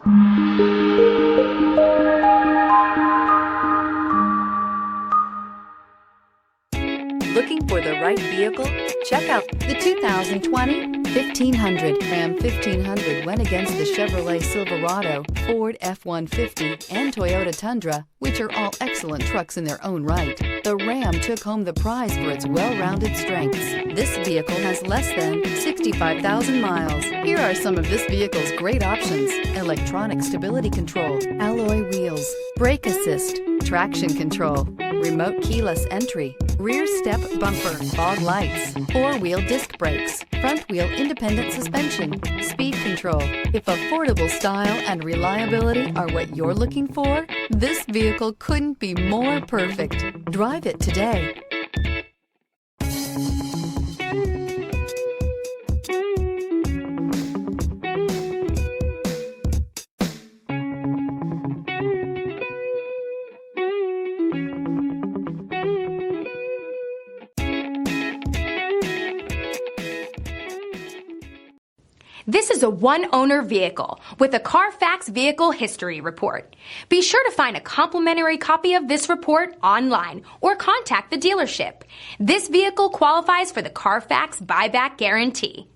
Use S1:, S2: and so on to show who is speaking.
S1: Looking for the right vehicle? Check out the 2020 1500. Ram 1500 went against the Chevrolet Silverado, Ford F-150, and Toyota Tundra, which are all excellent trucks in their own right. The Ram took home the prize for its well-rounded strengths. This vehicle has less than 65,000 miles. Here are some of this vehicle's great options: electronic stability control, alloy wheels, brake assist, traction control, remote keyless entry, rear step bumper, fog lights, four-wheel disc brakes, front-wheel independent suspension, speed control. If affordable style and reliability are what you're looking for, this vehicle couldn't be more perfect. Drive it today.
S2: This is a one-owner vehicle with a Carfax Vehicle History Report. Be sure to find a complimentary copy of this report online or contact the dealership. This vehicle qualifies for the Carfax Buyback Guarantee.